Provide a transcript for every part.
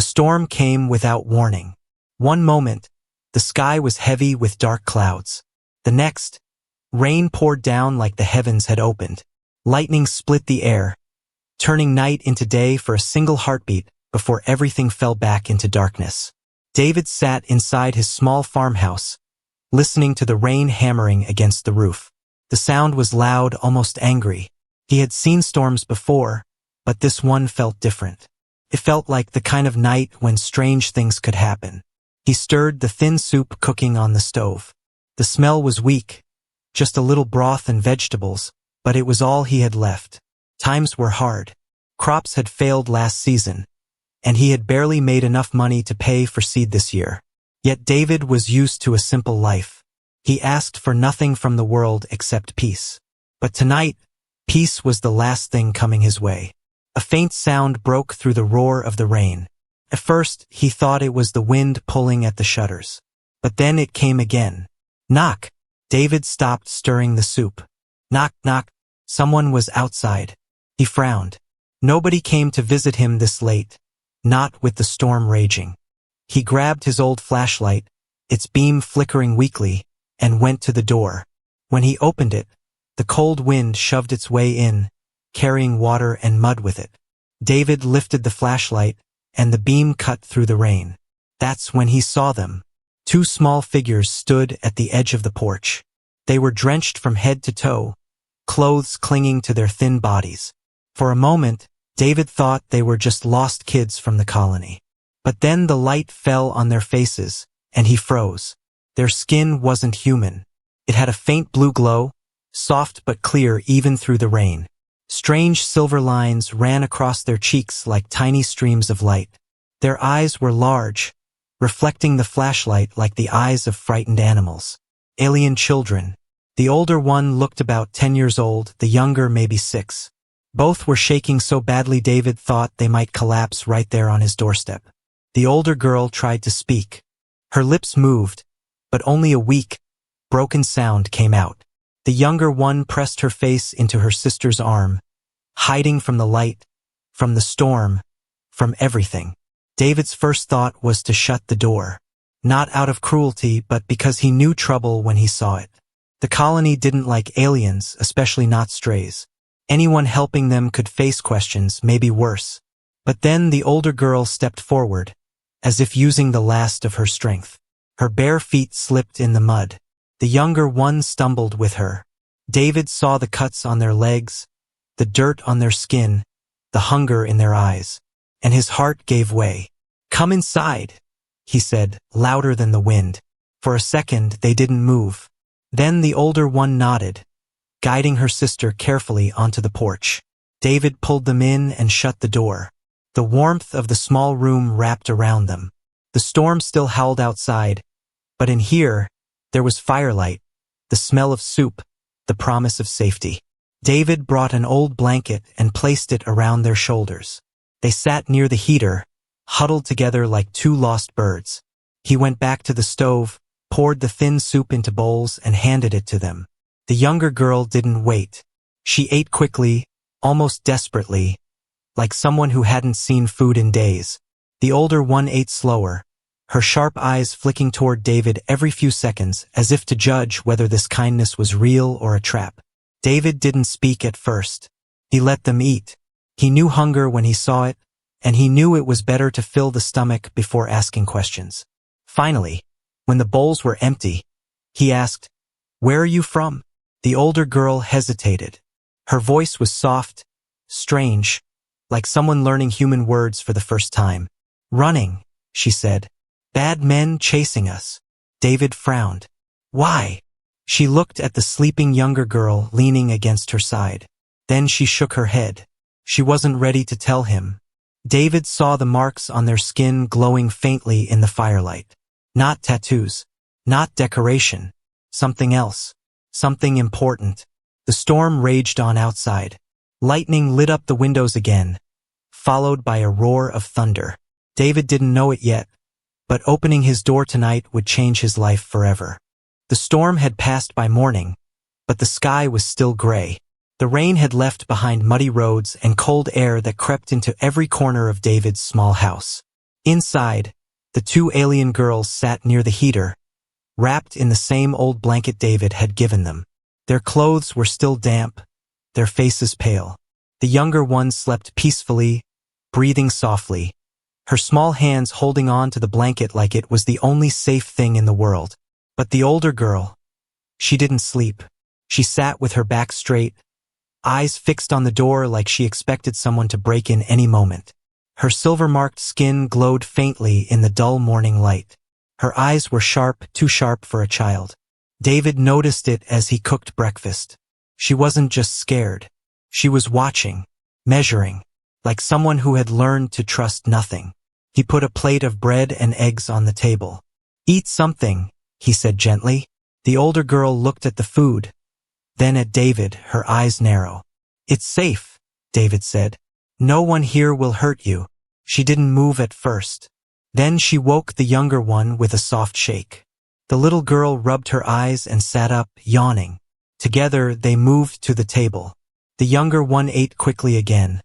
The storm came without warning. One moment, the sky was heavy with dark clouds. The next, rain poured down like the heavens had opened. Lightning split the air, turning night into day for a single heartbeat before everything fell back into darkness. David sat inside his small farmhouse, listening to the rain hammering against the roof. The sound was loud, almost angry. He had seen storms before, but this one felt different. It felt like the kind of night when strange things could happen. He stirred the thin soup cooking on the stove. The smell was weak, just a little broth and vegetables, but it was all he had left. Times were hard. Crops had failed last season, and he had barely made enough money to pay for seed this year. Yet David was used to a simple life. He asked for nothing from the world except peace. But tonight, peace was the last thing coming his way. A faint sound broke through the roar of the rain. At first, he thought it was the wind pulling at the shutters. But then it came again. Knock! David stopped stirring the soup. Knock, knock. Someone was outside. He frowned. Nobody came to visit him this late, not with the storm raging. He grabbed his old flashlight, its beam flickering weakly, and went to the door. When he opened it, the cold wind shoved its way in, carrying water and mud with it. David lifted the flashlight, and the beam cut through the rain. That's when he saw them. Two small figures stood at the edge of the porch. They were drenched from head to toe, clothes clinging to their thin bodies. For a moment, David thought they were just lost kids from the colony. But then the light fell on their faces, and he froze. Their skin wasn't human. It had a faint blue glow, soft but clear even through the rain. Strange silver lines ran across their cheeks like tiny streams of light. Their eyes were large, reflecting the flashlight like the eyes of frightened animals. Alien children. The older one looked about 10 years old, the younger maybe 6. Both were shaking so badly David thought they might collapse right there on his doorstep. The older girl tried to speak. Her lips moved, but only a weak, broken sound came out. The younger one pressed her face into her sister's arm, hiding from the light, from the storm, from everything. David's first thought was to shut the door. Not out of cruelty, but because he knew trouble when he saw it. The colony didn't like aliens, especially not strays. Anyone helping them could face questions, maybe worse. But then the older girl stepped forward, as if using the last of her strength. Her bare feet slipped in the mud. The younger one stumbled with her. David saw the cuts on their legs, the dirt on their skin, the hunger in their eyes, and his heart gave way. "Come inside," he said, louder than the wind. For a second, they didn't move. Then the older one nodded, guiding her sister carefully onto the porch. David pulled them in and shut the door. The warmth of the small room wrapped around them. The storm still howled outside, but in here, there was firelight, the smell of soup, the promise of safety. David brought an old blanket and placed it around their shoulders. They sat near the heater, huddled together like two lost birds. He went back to the stove, poured the thin soup into bowls, and handed it to them. The younger girl didn't wait. She ate quickly, almost desperately, like someone who hadn't seen food in days. The older one ate slower, her sharp eyes flicking toward David every few seconds as if to judge whether this kindness was real or a trap. David didn't speak at first. He let them eat. He knew hunger when he saw it, and he knew it was better to fill the stomach before asking questions. Finally, when the bowls were empty, he asked, "Where are you from?" The older girl hesitated. Her voice was soft, strange, like someone learning human words for the first time. "Running," she said. "Bad men chasing us." David frowned. "Why?" She looked at the sleeping younger girl leaning against her side. Then she shook her head. She wasn't ready to tell him. David saw the marks on their skin glowing faintly in the firelight. Not tattoos. Not decoration. Something else. Something important. The storm raged on outside. Lightning lit up the windows again, followed by a roar of thunder. David didn't know it yet, but opening his door tonight would change his life forever. The storm had passed by morning, but the sky was still gray. The rain had left behind muddy roads and cold air that crept into every corner of David's small house. Inside, the two alien girls sat near the heater, wrapped in the same old blanket David had given them. Their clothes were still damp, their faces pale. The younger one slept peacefully, breathing softly, her small hands holding on to the blanket like it was the only safe thing in the world. But the older girl, she didn't sleep. She sat with her back straight, eyes fixed on the door like she expected someone to break in any moment. Her silver-marked skin glowed faintly in the dull morning light. Her eyes were sharp, too sharp for a child. David noticed it as he cooked breakfast. She wasn't just scared. She was watching, measuring, like someone who had learned to trust nothing. He put a plate of bread and eggs on the table. "Eat something," he said gently. The older girl looked at the food, then at David, her eyes narrow. "It's safe," David said. "No one here will hurt you." She didn't move at first. Then she woke the younger one with a soft shake. The little girl rubbed her eyes and sat up, yawning. Together they moved to the table. The younger one ate quickly again,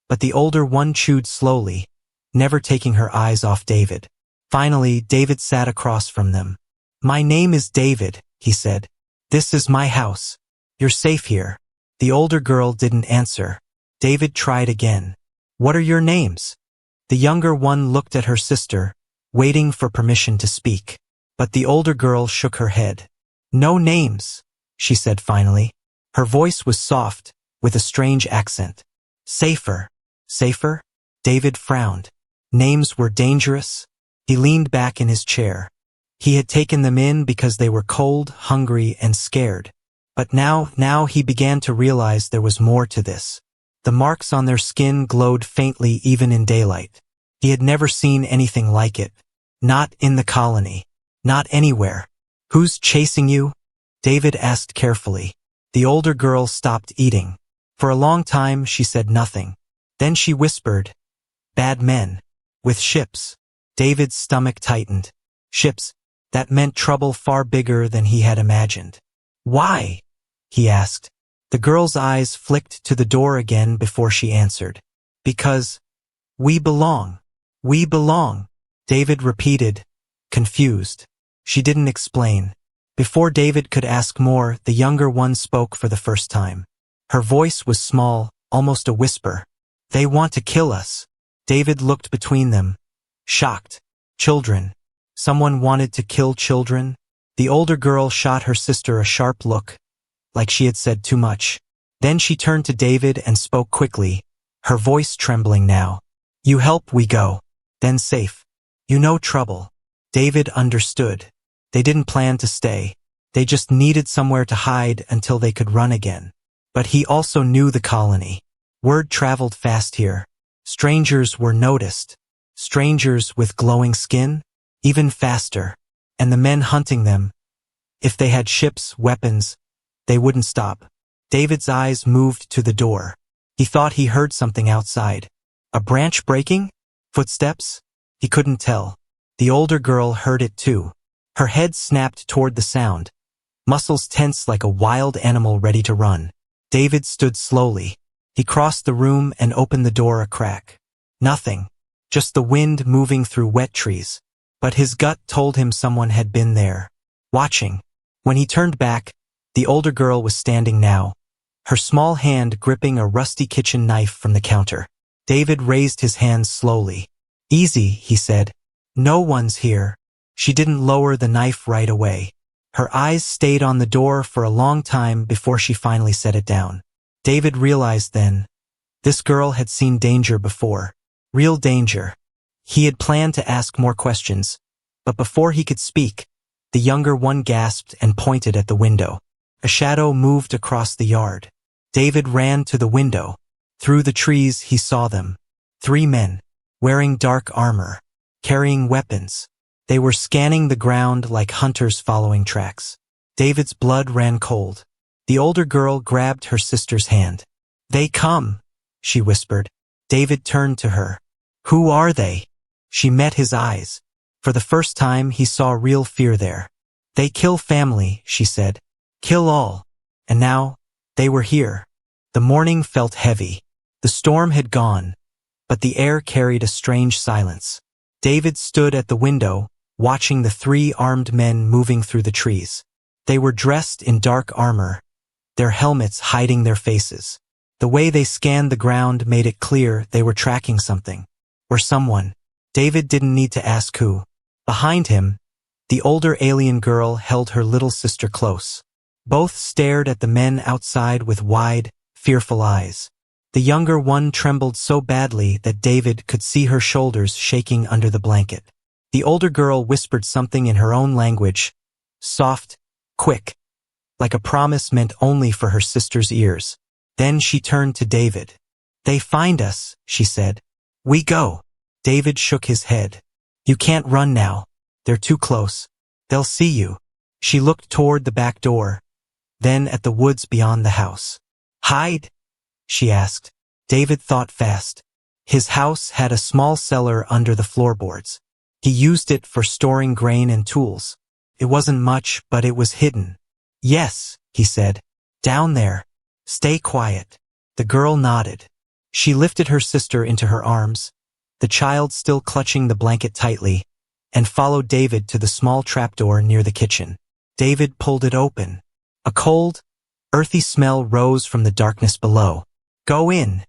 but the older one chewed slowly, never taking her eyes off David. Finally, David sat across from them. "My name is David," he said. "This is my house. You're safe here." The older girl didn't answer. David tried again. "What are your names?" The younger one looked at her sister, waiting for permission to speak. But the older girl shook her head. "No names," she said finally. Her voice was soft, with a strange accent. "Safer." "Safer?" David frowned. Names were dangerous. He leaned back in his chair. He had taken them in because they were cold, hungry, and scared. But now he began to realize there was more to this. The marks on their skin glowed faintly even in daylight. He had never seen anything like it. Not in the colony. Not anywhere. "Who's chasing you?" David asked carefully. The older girl stopped eating. For a long time she said nothing. Then she whispered, "Bad men. With ships." David's stomach tightened. Ships. That meant trouble far bigger than he had imagined. "Why?" he asked. The girl's eyes flicked to the door again before she answered. "Because we belong. We belong," David repeated, confused. She didn't explain. Before David could ask more, the younger one spoke for the first time. Her voice was small, almost a whisper. "They want to kill us." David looked between them, shocked. Children. Someone wanted to kill children? The older girl shot her sister a sharp look, like she had said too much. Then she turned to David and spoke quickly, her voice trembling now. "You help, we go. Then safe. You know trouble." David understood. They didn't plan to stay. They just needed somewhere to hide until they could run again. But he also knew the colony. Word traveled fast here. Strangers were noticed. Strangers with glowing skin? Even faster. And the men hunting them. If they had ships, weapons, they wouldn't stop. David's eyes moved to the door. He thought he heard something outside. A branch breaking? Footsteps? He couldn't tell. The older girl heard it too. Her head snapped toward the sound, muscles tense like a wild animal ready to run. David stood slowly. He crossed the room and opened the door a crack. Nothing. Just the wind moving through wet trees. But his gut told him someone had been there, watching. When he turned back, the older girl was standing now, her small hand gripping a rusty kitchen knife from the counter. David raised his hands slowly. "Easy," he said. "No one's here." She didn't lower the knife right away. Her eyes stayed on the door for a long time before she finally set it down. David realized then, this girl had seen danger before. Real danger. He had planned to ask more questions, but before he could speak, the younger one gasped and pointed at the window. A shadow moved across the yard. David ran to the window. Through the trees he saw them. 3 men, wearing dark armor, carrying weapons. They were scanning the ground like hunters following tracks. David's blood ran cold. The older girl grabbed her sister's hand. "They come," she whispered. David turned to her. "Who are they?" She met his eyes. For the first time he saw real fear there. "They kill family," she said. "Kill all." And now, they were here. The morning felt heavy. The storm had gone, but the air carried a strange silence. David stood at the window, watching the three armed men moving through the trees. They were dressed in dark armor, their helmets hiding their faces. The way they scanned the ground made it clear they were tracking something. Or someone. David didn't need to ask who. Behind him, the older alien girl held her little sister close. Both stared at the men outside with wide, fearful eyes. The younger one trembled so badly that David could see her shoulders shaking under the blanket. The older girl whispered something in her own language, soft, quick, like a promise meant only for her sister's ears. Then she turned to David. "They find us," she said. "We go." David shook his head. "You can't run now. They're too close. They'll see you." She looked toward the back door, then at the woods beyond the house. "Hide?" she asked. David thought fast. His house had a small cellar under the floorboards. He used it for storing grain and tools. It wasn't much, but it was hidden. "Yes," he said. "Down there. Stay quiet." The girl nodded. She lifted her sister into her arms, the child still clutching the blanket tightly, and followed David to the small trapdoor near the kitchen. David pulled it open. A cold, earthy smell rose from the darkness below. "Go in,"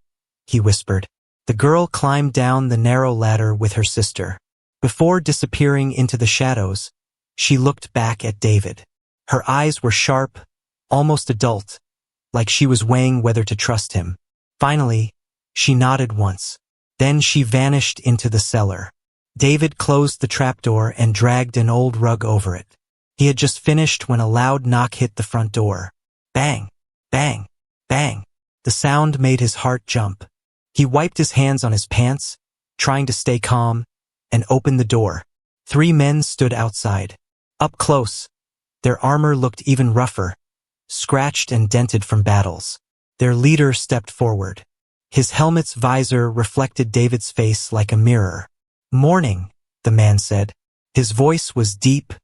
he whispered. The girl climbed down the narrow ladder with her sister. Before disappearing into the shadows, she looked back at David. Her eyes were sharp, almost adult, like she was weighing whether to trust him. Finally, she nodded once. Then she vanished into the cellar. David closed the trapdoor and dragged an old rug over it. He had just finished when a loud knock hit the front door. Bang, bang, bang. The sound made his heart jump. He wiped his hands on his pants, trying to stay calm, and opened the door. 3 men stood outside. Up close, their armor looked even rougher, scratched and dented from battles. Their leader stepped forward. His helmet's visor reflected David's face like a mirror. "Morning," the man said. His voice was deep,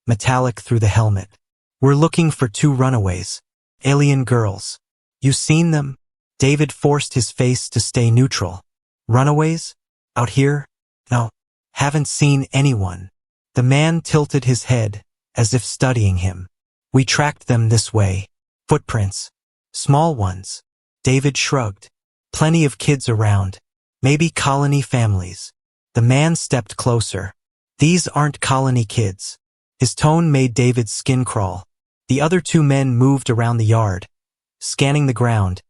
metallic through the helmet. "We're looking for 2 runaways. Alien girls. You seen them?" David forced his face to stay neutral. "Runaways? Out here? No. Haven't seen anyone." The man tilted his head, as if studying him. "We tracked them this way. Footprints. Small ones." David shrugged. "Plenty of kids around. Maybe colony families." The man stepped closer. "These aren't colony kids." His tone made David's skin crawl. The other 2 men moved around the yard, scanning the ground,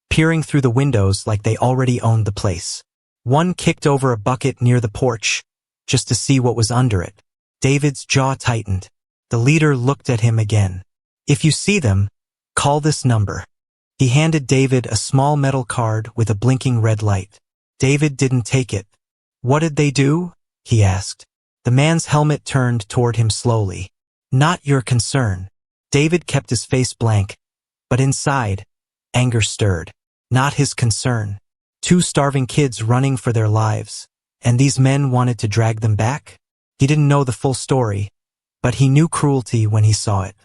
peering through the windows like they already owned the place. One kicked over a bucket near the porch, just to see what was under it. David's jaw tightened. The leader looked at him again. "If you see them, call this number." He handed David a small metal card with a blinking red light. David didn't take it. "What did they do?" he asked. The man's helmet turned toward him slowly. "Not your concern." David kept his face blank, but inside, anger stirred. Not his concern. 2 starving kids running for their lives, and these men wanted to drag them back? He didn't know the full story, but he knew cruelty when he saw it.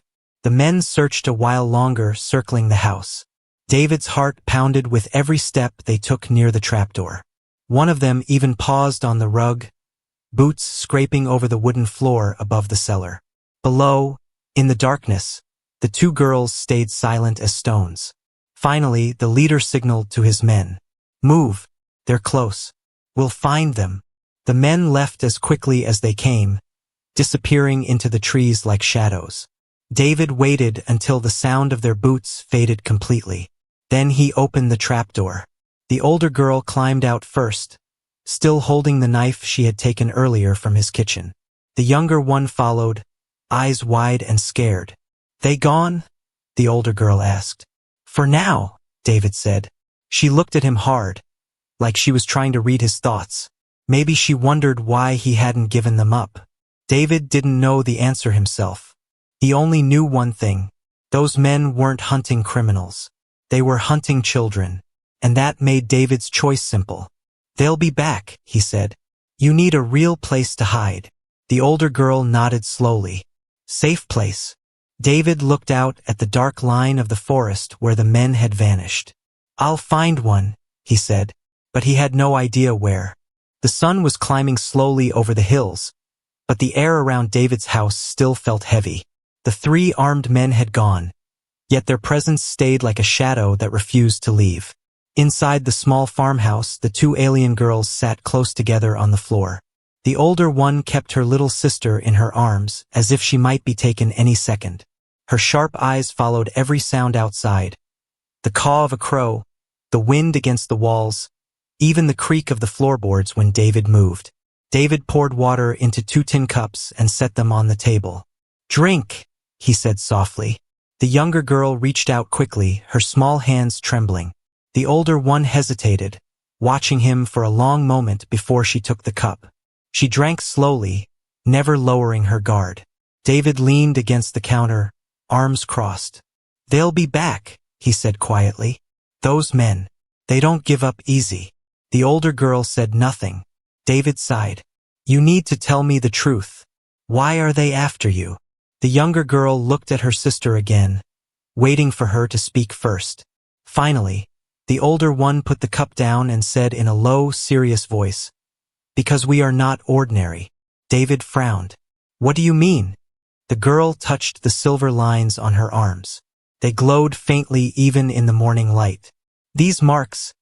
The men searched a while longer, circling the house. David's heart pounded with every step they took near the trapdoor. One of them even paused on the rug, boots scraping over the wooden floor above the cellar. Below, in the darkness, the 2 girls stayed silent as stones. Finally, the leader signaled to his men. "Move, they're close. We'll find them." The men left as quickly as they came, disappearing into the trees like shadows. David waited until the sound of their boots faded completely. Then he opened the trapdoor. The older girl climbed out first, still holding the knife she had taken earlier from his kitchen. The younger one followed, eyes wide and scared. "They gone?" the older girl asked. "For now," David said. She looked at him hard, like she was trying to read his thoughts. Maybe she wondered why he hadn't given them up. David didn't know the answer himself. He only knew one thing. Those men weren't hunting criminals. They were hunting children, and that made David's choice simple. "They'll be back," he said. "You need a real place to hide." The older girl nodded slowly. "Safe place." David looked out at the dark line of the forest where the men had vanished. "I'll find one," he said, but he had no idea where. The sun was climbing slowly over the hills, but the air around David's house still felt heavy. The 3 armed men had gone, yet their presence stayed like a shadow that refused to leave. Inside the small farmhouse, the 2 alien girls sat close together on the floor. The older one kept her little sister in her arms, as if she might be taken any second. Her sharp eyes followed every sound outside. The caw of a crow, the wind against the walls, even the creak of the floorboards when David moved. David poured water into 2 tin cups and set them on the table. "Drink," he said softly. The younger girl reached out quickly, her small hands trembling. The older one hesitated, watching him for a long moment before she took the cup. She drank slowly, never lowering her guard. David leaned against the counter, arms crossed. "They'll be back," he said quietly. "Those men, they don't give up easy." The older girl said nothing. David sighed. "You need to tell me the truth. Why are they after you?" The younger girl looked at her sister again, waiting for her to speak first. Finally, the older one put the cup down and said in a low, serious voice, "Because we are not ordinary." David frowned. "What do you mean?" The girl touched the silver lines on her arms. They glowed faintly even in the morning light. "These marks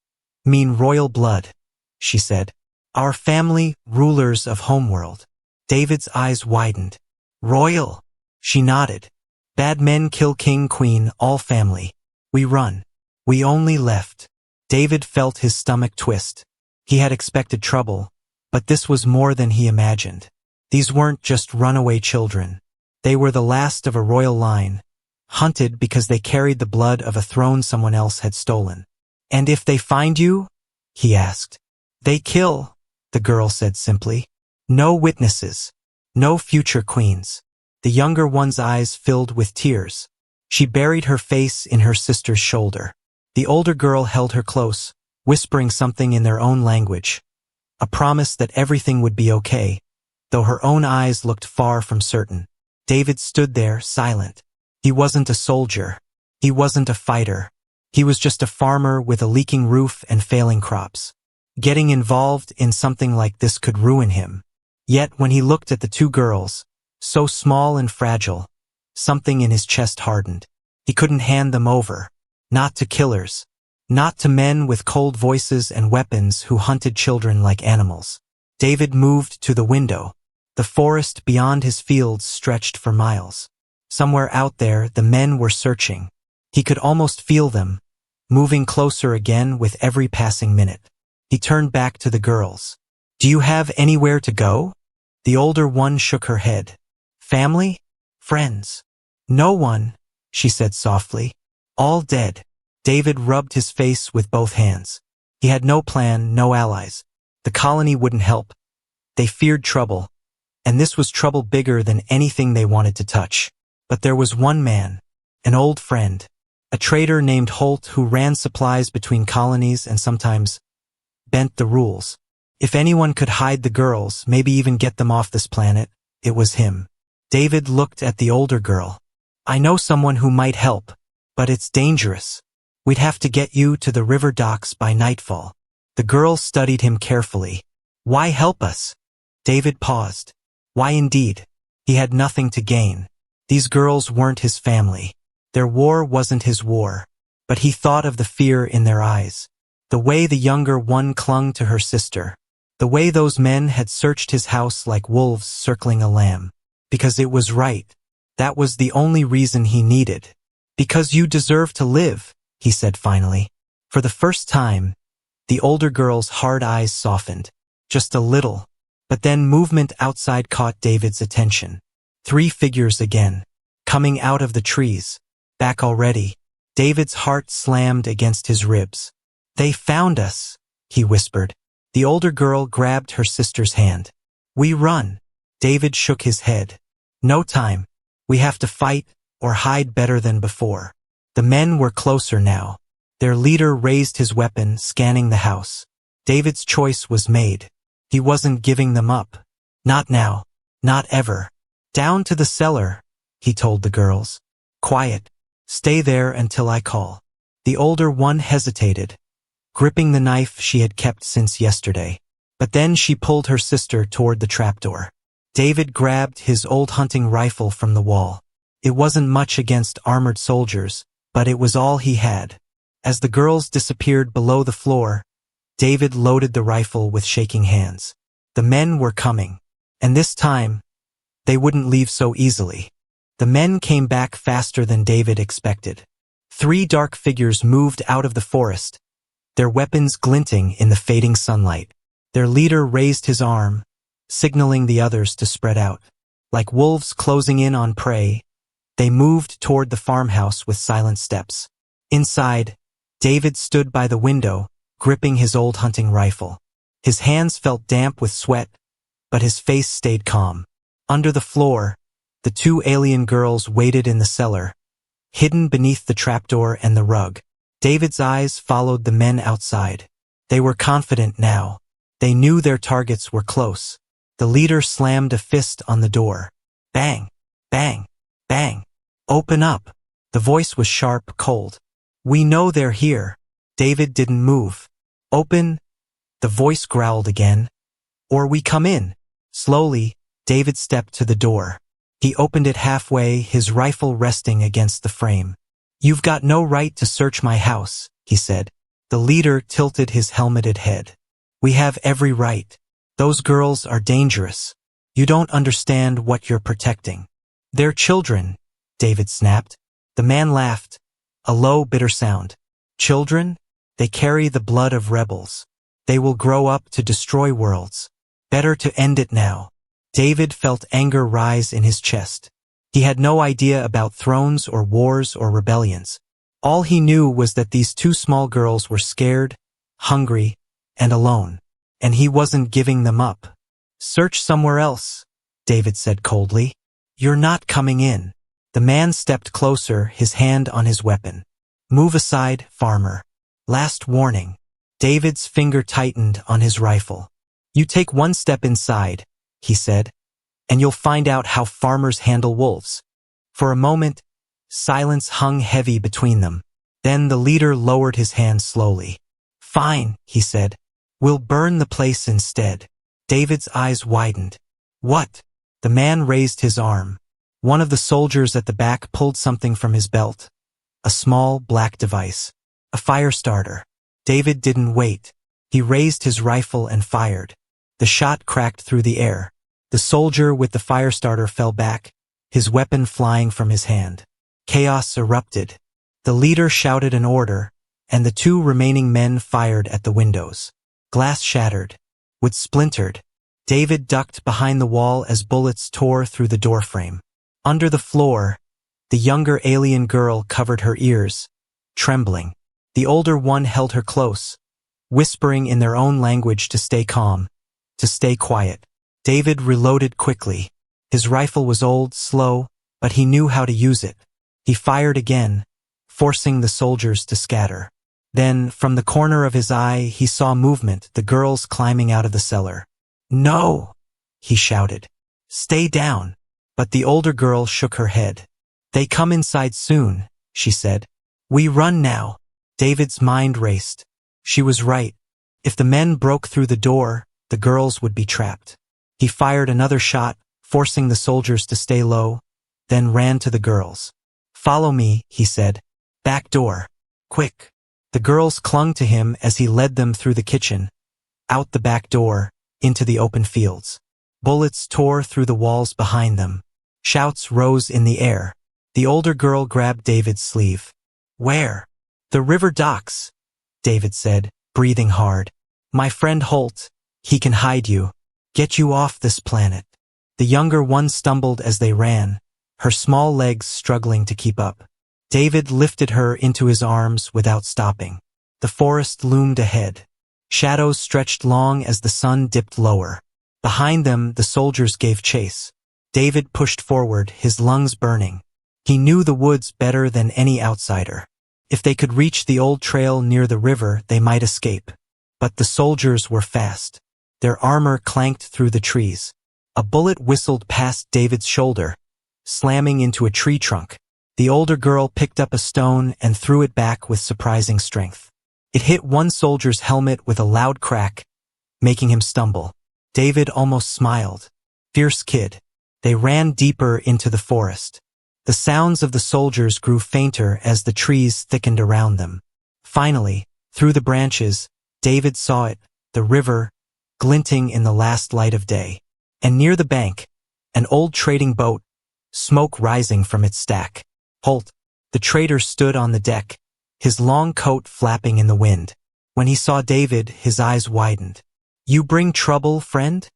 mean royal blood," she said. "Our family, rulers of Homeworld." David's eyes widened. "Royal?" She nodded. "Bad men kill king, queen, all family. We run. We only left." David felt his stomach twist. He had expected trouble, but this was more than he imagined. These weren't just runaway children. They were the last of a royal line, hunted because they carried the blood of a throne someone else had stolen. "And if they find you?" he asked. "They kill," the girl said simply. "No witnesses. No future queens." The younger one's eyes filled with tears. She buried her face in her sister's shoulder. The older girl held her close, whispering something in their own language, a promise that everything would be okay, though her own eyes looked far from certain. David stood there, silent. He wasn't a soldier. He wasn't a fighter. He was just a farmer with a leaking roof and failing crops. Getting involved in something like this could ruin him. Yet when he looked at the 2 girls, so small and fragile, something in his chest hardened. He couldn't hand them over. Not to killers. Not to men with cold voices and weapons who hunted children like animals. David moved to the window. The forest beyond his fields stretched for miles. Somewhere out there, the men were searching. He could almost feel them, moving closer again with every passing minute. He turned back to the girls. "Do you have anywhere to go?" The older one shook her head. "Family? Friends?" "No one," she said softly. "All dead." David rubbed his face with both hands. He had no plan, no allies. The colony wouldn't help. They feared trouble, and this was trouble bigger than anything they wanted to touch. But there was one man, an old friend, a trader named Holt who ran supplies between colonies and sometimes bent the rules. If anyone could hide the girls, maybe even get them off this planet, it was him. David looked at the older girl. "I know someone who might help, but it's dangerous. We'd have to get you to the river docks by nightfall." The girl studied him carefully. "Why help us?" David paused. Why indeed? He had nothing to gain. These girls weren't his family. Their war wasn't his war. But he thought of the fear in their eyes. The way the younger one clung to her sister. The way those men had searched his house like wolves circling a lamb. Because it was right. That was the only reason he needed. "Because you deserve to live," he said finally. For the first time, the older girl's hard eyes softened. Just a little. But then movement outside caught David's attention. 3 figures again. Coming out of the trees. Back already. David's heart slammed against his ribs. "They found us," he whispered. The older girl grabbed her sister's hand. "We run." David shook his head. "No time. We have to fight or hide better than before." The men were closer now. Their leader raised his weapon, scanning the house. David's choice was made. He wasn't giving them up. Not now. Not ever. "Down to the cellar," he told the girls. "Quiet. Stay there until I call." The older one hesitated, gripping the knife she had kept since yesterday. But then she pulled her sister toward the trapdoor. David grabbed his old hunting rifle from the wall. It wasn't much against armored soldiers, but it was all he had. As the girls disappeared below the floor, David loaded the rifle with shaking hands. The men were coming, and this time, they wouldn't leave so easily. The men came back faster than David expected. 3 dark figures moved out of the forest, their weapons glinting in the fading sunlight. Their leader raised his arm, signaling the others to spread out. Like wolves closing in on prey, they moved toward the farmhouse with silent steps. Inside, David stood by the window, gripping his old hunting rifle. His hands felt damp with sweat, but his face stayed calm. Under the floor, the 2 alien girls waited in the cellar, hidden beneath the trapdoor and the rug. David's eyes followed the men outside. They were confident now. They knew their targets were close. The leader slammed a fist on the door. Bang! Bang! Bang! Open up! The voice was sharp, cold. We know they're here. David didn't move. Open! The voice growled again. Or we come in. Slowly, David stepped to the door. He opened it halfway, his rifle resting against the frame. You've got no right to search my house, he said. The leader tilted his helmeted head. We have every right. Those girls are dangerous. You don't understand what you're protecting. They're children, David snapped. The man laughed, a low, bitter sound. Children? They carry the blood of rebels. They will grow up to destroy worlds. Better to end it now. David felt anger rise in his chest. He had no idea about thrones or wars or rebellions. All he knew was that these 2 small girls were scared, hungry, and alone. And he wasn't giving them up. Search somewhere else, David said coldly. You're not coming in. The man stepped closer, his hand on his weapon. Move aside, farmer. Last warning. David's finger tightened on his rifle. You take 1 step inside, he said, and you'll find out how farmers handle wolves. For a moment, silence hung heavy between them. Then the leader lowered his hand slowly. Fine, he said. We'll burn the place instead. David's eyes widened. What? The man raised his arm. One of the soldiers at the back pulled something from his belt. A small, black device. A fire starter. David didn't wait. He raised his rifle and fired. The shot cracked through the air. The soldier with the fire starter fell back, his weapon flying from his hand. Chaos erupted. The leader shouted an order, and the 2 remaining men fired at the windows. Glass shattered. Wood splintered. David ducked behind the wall as bullets tore through the doorframe. Under the floor, the younger alien girl covered her ears, trembling. The older one held her close, whispering in their own language to stay calm, to stay quiet. David reloaded quickly. His rifle was old, slow, but he knew how to use it. He fired again, forcing the soldiers to scatter. Then, from the corner of his eye, he saw movement, the girls climbing out of the cellar. No, he shouted. Stay down. But the older girl shook her head. They come inside soon, she said. We run now. David's mind raced. She was right. If the men broke through the door, the girls would be trapped. He fired another shot, forcing the soldiers to stay low, then ran to the girls. Follow me, he said. Back door. Quick. The girls clung to him as he led them through the kitchen, out the back door, into the open fields. Bullets tore through the walls behind them. Shouts rose in the air. The older girl grabbed David's sleeve. Where? The river docks, David said, breathing hard. My friend Holt, he can hide you. Get you off this planet. The younger one stumbled as they ran, her small legs struggling to keep up. David lifted her into his arms without stopping. The forest loomed ahead. Shadows stretched long as the sun dipped lower. Behind them, the soldiers gave chase. David pushed forward, his lungs burning. He knew the woods better than any outsider. If they could reach the old trail near the river, they might escape. But the soldiers were fast. Their armor clanked through the trees. A bullet whistled past David's shoulder, slamming into a tree trunk. The older girl picked up a stone and threw it back with surprising strength. It hit one soldier's helmet with a loud crack, making him stumble. David almost smiled. Fierce kid. They ran deeper into the forest. The sounds of the soldiers grew fainter as the trees thickened around them. Finally, through the branches, David saw it, the river, glinting in the last light of day. And near the bank, an old trading boat, smoke rising from its stack. Holt, the trader, stood on the deck, his long coat flapping in the wind. When he saw David, his eyes widened. "You bring trouble, friend?"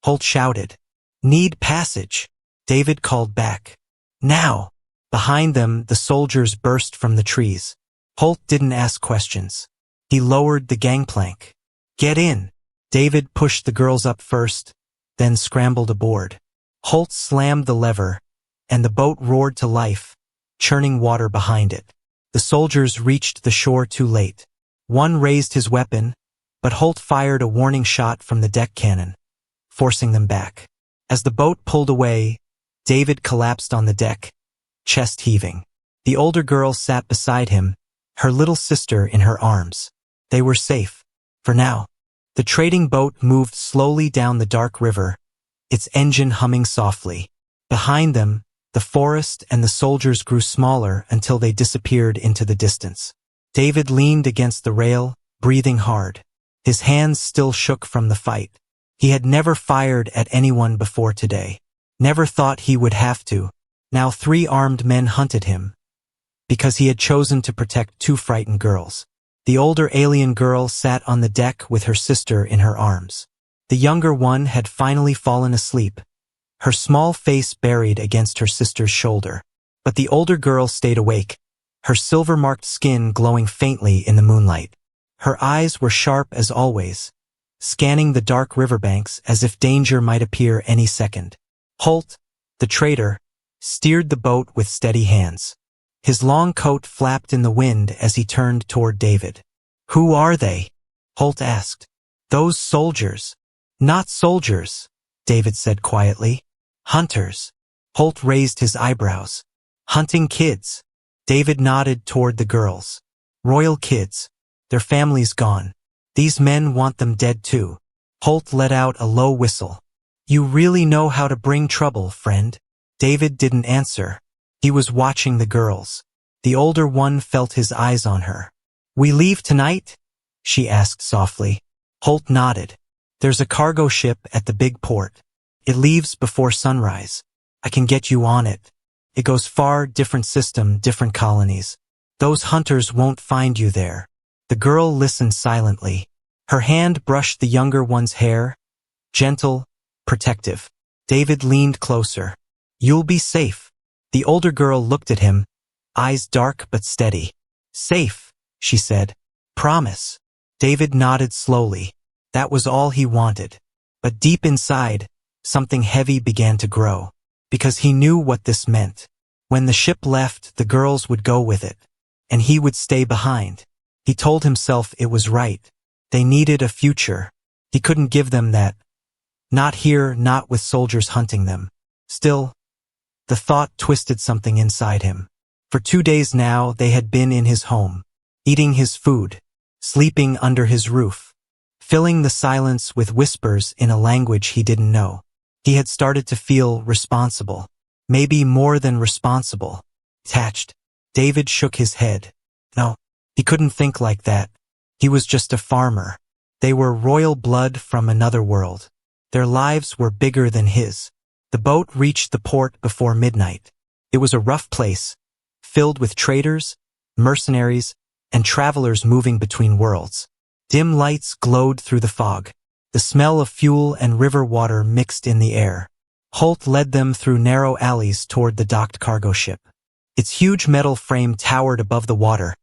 Holt shouted. "Need passage," David called back. "Now!" Behind them, the soldiers burst from the trees. Holt didn't ask questions. He lowered the gangplank. "Get in." David pushed the girls up first, then scrambled aboard. Holt slammed the lever, and the boat roared to life, churning water behind it. The soldiers reached the shore too late. One raised his weapon, but Holt fired a warning shot from the deck cannon, forcing them back. As the boat pulled away, David collapsed on the deck, chest heaving. The older girl sat beside him, her little sister in her arms. They were safe, for now. The trading boat moved slowly down the dark river, its engine humming softly. Behind them, the forest and the soldiers grew smaller until they disappeared into the distance. David leaned against the rail, breathing hard. His hands still shook from the fight. He had never fired at anyone before today. Never thought he would have to. Now 3 armed men hunted him, because he had chosen to protect 2 frightened girls. The older alien girl sat on the deck with her sister in her arms. The younger one had finally fallen asleep, her small face buried against her sister's shoulder. But the older girl stayed awake, her silver-marked skin glowing faintly in the moonlight. Her eyes were sharp as always, scanning the dark riverbanks as if danger might appear any second. Holt, the trader, steered the boat with steady hands. His long coat flapped in the wind as he turned toward David. "Who are they?" Holt asked. "Those soldiers." "Not soldiers," David said quietly. "Hunters." Holt raised his eyebrows. "Hunting kids." David nodded toward the girls. "Royal kids. Their families gone. These men want them dead too." Holt let out a low whistle. "You really know how to bring trouble, friend." David didn't answer. He was watching the girls. The older one felt his eyes on her. "We leave tonight?" she asked softly. Holt nodded. "There's a cargo ship at the big port. It leaves before sunrise. I can get you on it. It goes far, different system, different colonies. Those hunters won't find you there." The girl listened silently. Her hand brushed the younger one's hair, gentle, protective. David leaned closer. "You'll be safe." The older girl looked at him, eyes dark but steady. "Safe," she said. "Promise." David nodded slowly. That was all he wanted. But deep inside, something heavy began to grow, because he knew what this meant. When the ship left, the girls would go with it, and he would stay behind. He told himself it was right. They needed a future. He couldn't give them that. Not here, not with soldiers hunting them. Still, the thought twisted something inside him. For 2 days now, they had been in his home, eating his food, sleeping under his roof, filling the silence with whispers in a language he didn't know. He had started to feel responsible. Maybe more than responsible. Attached. David shook his head. No, he couldn't think like that. He was just a farmer. They were royal blood from another world. Their lives were bigger than his. The boat reached the port before midnight. It was a rough place, filled with traders, mercenaries, and travelers moving between worlds. Dim lights glowed through the fog. The smell of fuel and river water mixed in the air. Holt led them through narrow alleys toward the docked cargo ship. Its huge metal frame towered above the water,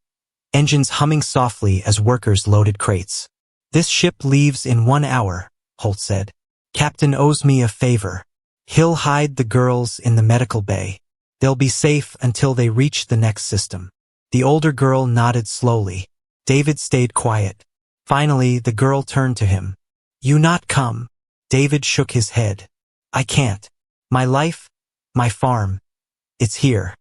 engines humming softly as workers loaded crates. "This ship leaves in 1 hour," Holt said. "Captain owes me a favor. He'll hide the girls in the medical bay. They'll be safe until they reach the next system." The older girl nodded slowly. David stayed quiet. Finally, the girl turned to him. "You not come?" David shook his head. "I can't. My life, my farm, it's here."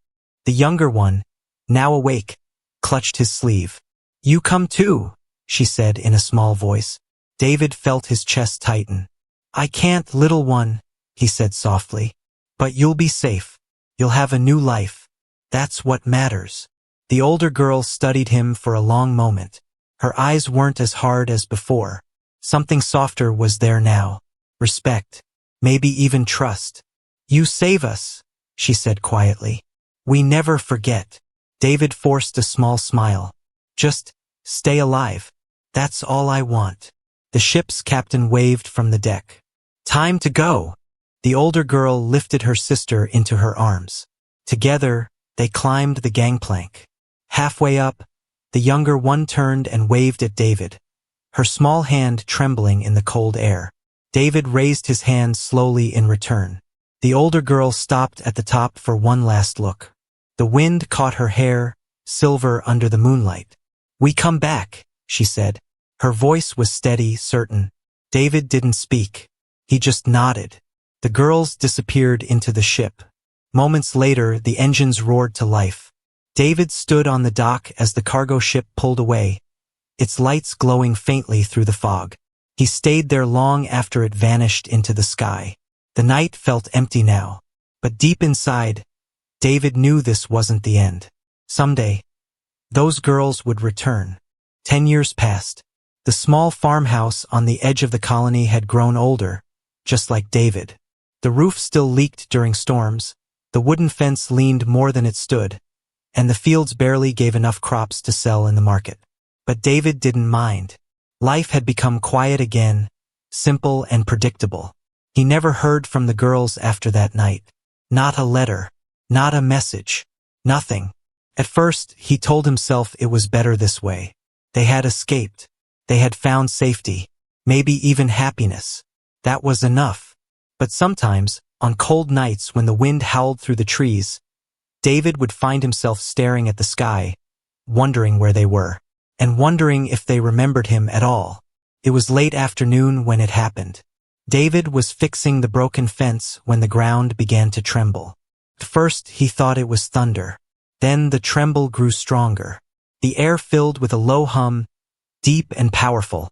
The younger one, now awake, clutched his sleeve. "You come too," she said in a small voice. David felt his chest tighten. "I can't, little one," he said softly. "But you'll be safe. You'll have a new life. That's what matters." The older girl studied him for a long moment. Her eyes weren't as hard as before. Something softer was there now. Respect. Maybe even trust. "You save us," she said quietly. "We never forget." David forced a small smile. "Just stay alive. That's all I want." The ship's captain waved from the deck. "Time to go." The older girl lifted her sister into her arms. Together, they climbed the gangplank. Halfway up, the younger one turned and waved at David, her small hand trembling in the cold air. David raised his hand slowly in return. The older girl stopped at the top for one last look. The wind caught her hair, silver under the moonlight. "We come back," she said. Her voice was steady, certain. David didn't speak. He just nodded. The girls disappeared into the ship. Moments later, the engines roared to life. David stood on the dock as the cargo ship pulled away, its lights glowing faintly through the fog. He stayed there long after it vanished into the sky. The night felt empty now, but deep inside, David knew this wasn't the end. Someday, those girls would return. 10 years passed. The small farmhouse on the edge of the colony had grown older, just like David. The roof still leaked during storms, the wooden fence leaned more than it stood, and the fields barely gave enough crops to sell in the market. But David didn't mind. Life had become quiet again, simple and predictable. He never heard from the girls after that night. Not a letter, not a message, nothing. At first, he told himself it was better this way. They had escaped. They had found safety, maybe even happiness. That was enough. But sometimes, on cold nights when the wind howled through the trees, David would find himself staring at the sky, wondering where they were, and wondering if they remembered him at all. It was late afternoon when it happened. David was fixing the broken fence when the ground began to tremble. At first, he thought it was thunder. Then the tremble grew stronger. The air filled with a low hum, deep and powerful,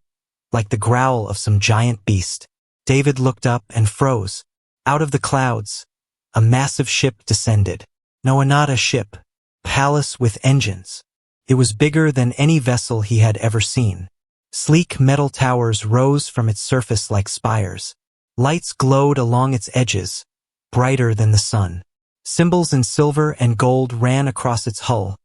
like the growl of some giant beast. David looked up and froze. Out of the clouds, a massive ship descended. No, not a ship. Palace with engines. It was bigger than any vessel he had ever seen. Sleek metal towers rose from its surface like spires. Lights glowed along its edges, brighter than the sun. Symbols in silver and gold ran across its hull,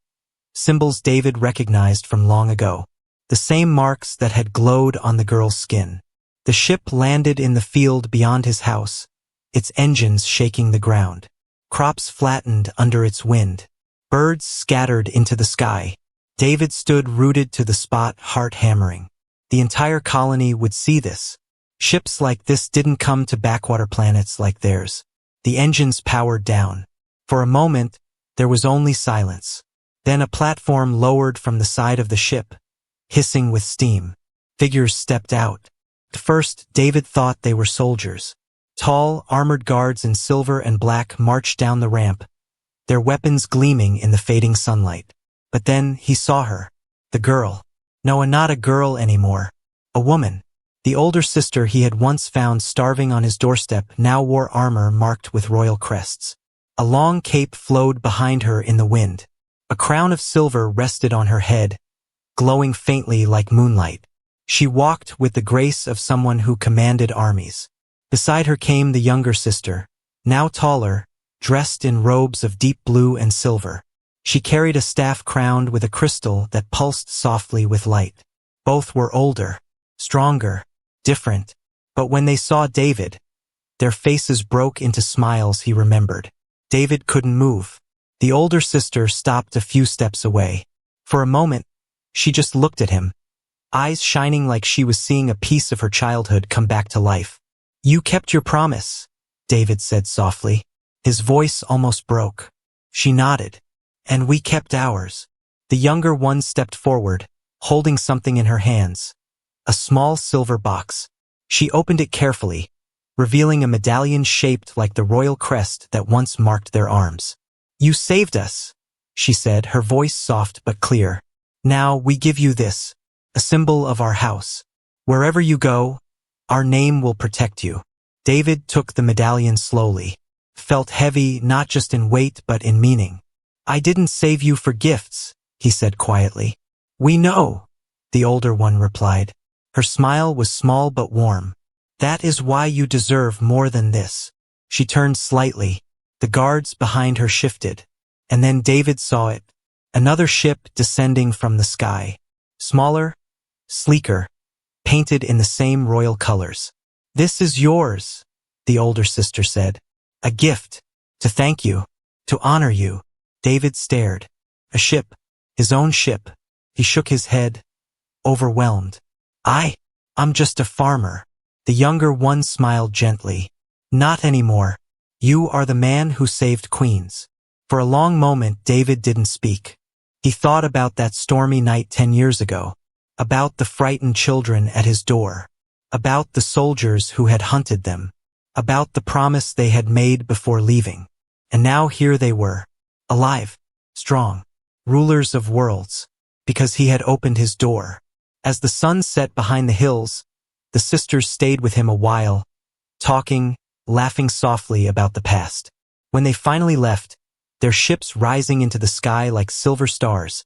symbols David recognized from long ago. The same marks that had glowed on the girl's skin. The ship landed in the field beyond his house, its engines shaking the ground. Crops flattened under its wind. Birds scattered into the sky. David stood rooted to the spot, heart hammering. The entire colony would see this. Ships like this didn't come to backwater planets like theirs. The engines powered down. For a moment, there was only silence. Then a platform lowered from the side of the ship, hissing with steam. Figures stepped out. At first, David thought they were soldiers. Tall, armored guards in silver and black marched down the ramp, their weapons gleaming in the fading sunlight. But then he saw her. The girl. No, not a girl anymore. A woman. The older sister he had once found starving on his doorstep now wore armor marked with royal crests. A long cape flowed behind her in the wind. A crown of silver rested on her head, glowing faintly like moonlight. She walked with the grace of someone who commanded armies. Beside her came the younger sister, now taller, dressed in robes of deep blue and silver. She carried a staff crowned with a crystal that pulsed softly with light. Both were older, stronger, different, but when they saw David, their faces broke into smiles he remembered. David couldn't move. The older sister stopped a few steps away. For a moment, she just looked at him, eyes shining like she was seeing a piece of her childhood come back to life. "You kept your promise," David said softly. His voice almost broke. She nodded. "And we kept ours." The younger one stepped forward, holding something in her hands. A small silver box. She opened it carefully, revealing a medallion shaped like the royal crest that once marked their arms. "You saved us," she said, her voice soft but clear. "Now we give you this, a symbol of our house." Wherever you go, our name will protect you. David took the medallion slowly, felt heavy not just in weight but in meaning. I didn't save you for gifts, he said quietly. We know, the older one replied. Her smile was small but warm. That is why you deserve more than this. She turned slightly. The guards behind her shifted. And then David saw it. Another ship descending from the sky. Smaller, sleeker, painted in the same royal colors. This is yours, the older sister said. A gift. To thank you. To honor you. David stared. A ship. His own ship. He shook his head, overwhelmed. I'm just a farmer. The younger one smiled gently. Not anymore. You are the man who saved queens. For a long moment, David didn't speak. He thought about that stormy night 10 years ago. About the frightened children at his door. About the soldiers who had hunted them. About the promise they had made before leaving. And now here they were. Alive. Strong. Rulers of worlds. Because he had opened his door. As the sun set behind the hills, the sisters stayed with him a while, talking, laughing softly about the past. When they finally left, their ships rising into the sky like silver stars,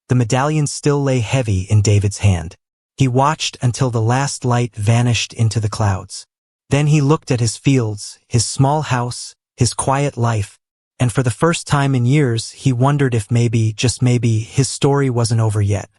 the medallion still lay heavy in David's hand. He watched until the last light vanished into the clouds. Then he looked at his fields, his small house, his quiet life, and for the first time in years he wondered if maybe, just maybe, his story wasn't over yet.